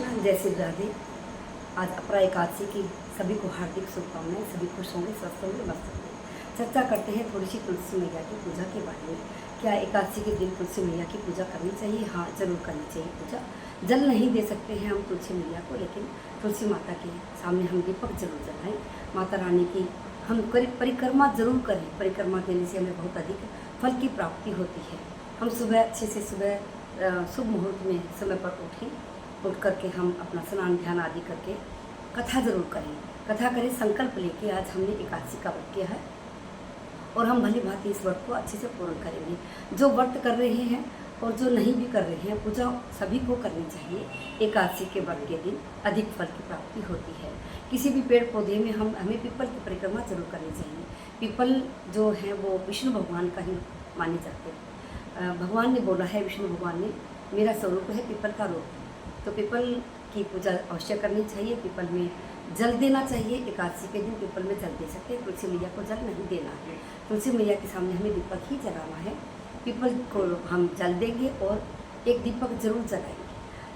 कृष्ण, जय श्री राधे। आज अपरा एकादशी की सभी को हार्दिक शुभकामनाएं। सभी खुश होंगे, स्वस्थ होंगे, मस्त होंगे। चर्चा करते हैं थोड़ी सी तुलसी मैया की पूजा के बारे में। क्या एकादशी के दिन तुलसी मैया की पूजा करनी चाहिए? हाँ, जरूर करनी चाहिए पूजा। जल नहीं दे सकते हैं हम तुलसी मैया को, लेकिन तुलसी माता के सामने हम दीपक जरूर जलाएँ। माता रानी की हम परिक्रमा जरूर करें। परिक्रमा देने से हमें बहुत अधिक फल की प्राप्ति होती है। हम सुबह अच्छे से शुभ मुहूर्त में समय पर उठ करके हम अपना स्नान ध्यान आदि करके कथा जरूर करें। कथा करें, संकल्प लेके आज हमने एकादशी का व्रत किया है और हम भली भांति इस व्रत को अच्छे से पूर्ण करेंगे। जो व्रत कर रहे हैं और जो नहीं भी कर रहे हैं, पूजा सभी को करनी चाहिए। एकादशी के व्रत के दिन अधिक फल की प्राप्ति होती है। किसी भी पेड़ पौधे में हमें पीपल की परिक्रमा जरूर करनी चाहिए। पीपल जो है वो विष्णु भगवान का ही माने जाते हैं। भगवान ने बोला है, विष्णु भगवान ने, मेरा स्वरूप है पीपल का रूप। तो पीपल की पूजा अवश्य करनी चाहिए। पीपल में जल देना चाहिए। एकादशी के दिन पीपल में जल दे सकते हैं। तुलसी मैया को जल नहीं देना है। तुलसी मैया के सामने हमें दीपक ही जलाना है। पीपल को हम जल देंगे और एक दीपक जरूर जलाएंगे।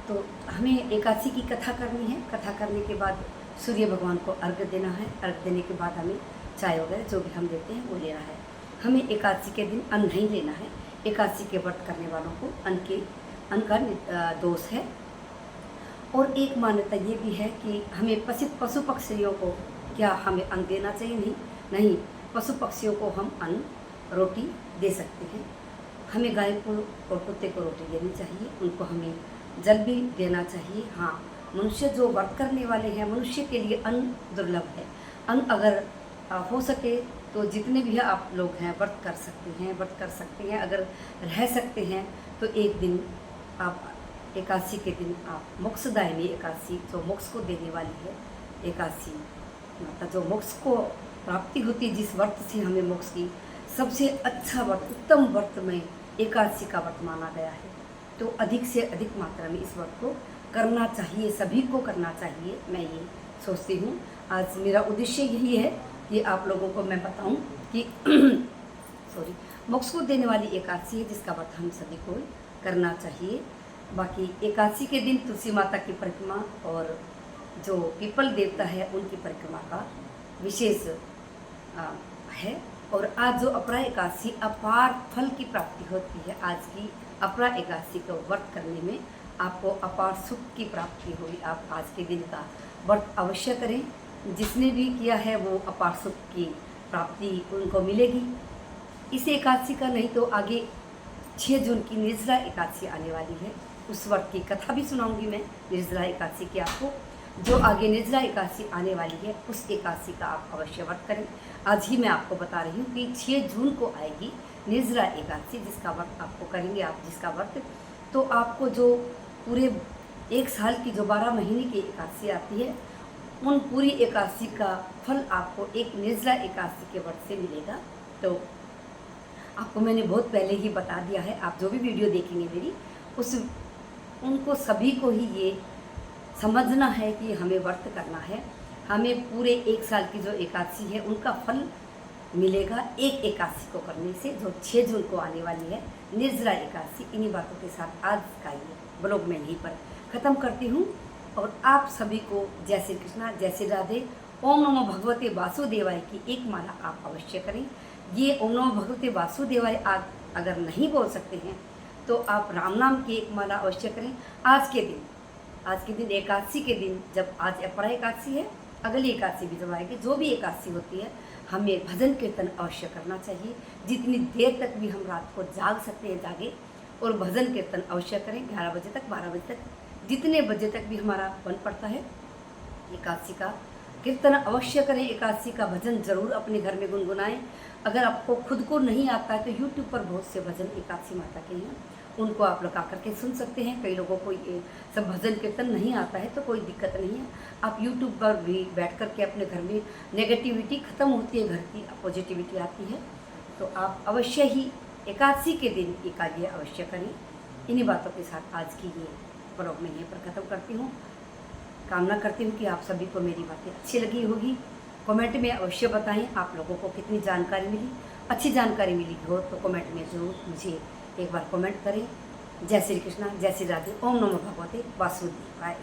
तो हमें एकादशी की कथा करनी है। कथा करने के बाद सूर्य भगवान को अर्घ्य देना है। अर्घ्य देने के बाद हमें चाय वगैरह जो भी हम देते हैं वो लेना है। हमें एकादशी के दिन अन्न नहीं लेना है। एकादशी के व्रत करने वालों को अन्न का दोष है। और एक मान्यता ये भी है कि हमें पशु पक्षियों को क्या हमें अन्न देना चाहिए? नहीं, पशु पक्षियों को हम अन्न रोटी दे सकते हैं। हमें गाय को और कुत्ते को रोटी देनी चाहिए। उनको हमें जल भी देना चाहिए। हाँ, मनुष्य जो व्रत करने वाले हैं, मनुष्य के लिए अन्न दुर्लभ है। अन्न अगर हो सके तो जितने भी आप लोग हैं व्रत कर सकते हैं। अगर रह सकते हैं तो एक दिन आप एकादशी के दिन आप मोक्षदायिनी एकादशी, जो मोक्ष को देने वाली है एकादशी माता, जो मोक्ष को प्राप्ति होती है, जिस व्रत से हमें मोक्ष की सबसे अच्छा व्रत, उत्तम व्रत में एकादशी का व्रत माना गया है। तो अधिक से अधिक मात्रा में इस व्रत को करना चाहिए, सभी को करना चाहिए। मैं ये सोचती हूँ। आज मेरा उद्देश्य यही है कि आप लोगों को मैं बताऊं कि मोक्ष को देने वाली एकादशी है, जिसका व्रत हम सभी को करना चाहिए। बाकी एकादशी के दिन तुलसी माता की परिक्रमा और जो पीपल देवता है उनकी परिक्रमा का विशेष है। और आज जो अपरा एकादशी, अपार फल की प्राप्ति होती है। आज की अपरा एकादशी को व्रत करने में आपको अपार सुख की प्राप्ति होगी। आप आज के दिन का व्रत अवश्य करें। जिसने भी किया है वो अपार सुख की प्राप्ति उनको मिलेगी। इस एकादशी का नहीं तो आगे 6 जून की निर्जला एकादशी आने वाली है। उस व्रत की कथा भी सुनाऊंगी मैं निर्जला एकादशी की आपको। जो आगे निर्जला एकादशी आने वाली है उस एकादशी का आप अवश्य व्रत करें। आज ही मैं आपको बता रही हूँ कि 6 जून को आएगी निर्जला एकादशी, जिसका व्रत आपको करेंगे आप, जिसका व्रत तो आपको जो पूरे एक साल की जो 12 महीने की एकादशी आती है, उन पूरी एकादशी का फल आपको एक निर्जला एकादशी के व्रत से मिलेगा। तो आपको मैंने बहुत पहले ही बता दिया है। आप जो भी वीडियो देखेंगे मेरी, उनको सभी को ही ये समझना है कि हमें व्रत करना है। हमें पूरे एक साल की जो एकादशी है उनका फल मिलेगा एक एकादशी को करने से, जो 6 जून को आने वाली है निर्जला एकादशी। इन्हीं बातों के साथ आज का ये ब्लॉग मैं यहीं पर ख़त्म करती हूँ। और आप सभी को जय श्री कृष्णा, जय श्री राधे। ओम नमो भगवते वासुदेवाय की एक माला आप अवश्य करें। ये ओम नमो भगवते वासुदेवाय आप अगर नहीं बोल सकते हैं तो आप राम नाम की एक माला अवश्य करें। आज के दिन एकादशी के दिन, जब आज अपरा एकादशी है, अगली एकादशी भी जब आएगी, जो भी एकादशी होती है, हमें भजन कीर्तन अवश्य करना चाहिए। जितनी देर तक भी हम रात को जाग सकते हैं जागे और भजन कीर्तन अवश्य करें। 11 बजे तक, 12 बजे तक, जितने बजे तक भी हमारा बन पड़ता है एकादशी का कीर्तन अवश्य करें। एकादशी का भजन जरूर अपने घर में गुनगुनाएं। अगर आपको खुद को नहीं आता है तो यूट्यूब पर बहुत से भजन एकादशी माता के हैं, उनको आप लगा करके सुन सकते हैं। कई लोगों को ये सब भजन कीर्तन नहीं आता है तो कोई दिक्कत नहीं है। आप यूट्यूब पर भी बैठ करके अपने घर में नेगेटिविटी ख़त्म होती है, घर की पॉजिटिविटी आती है। तो आप अवश्य ही एकादशी के दिन ये कार्य अवश्य करें। इन्हीं बातों के साथ आज की ये ब्लॉग में यहीं पर ख़त्म करती हूँ। कामना करती हूँ कि आप सभी को मेरी बातें अच्छी लगी होगी। कमेंट में अवश्य बताएं आप लोगों को कितनी जानकारी मिली। अच्छी जानकारी मिली हो तो कमेंट में ज़रूर मुझे एक बार कमेंट करें। जय श्री कृष्णा, जय श्री राधे। ओम नमो भगवते वासुदेवाय।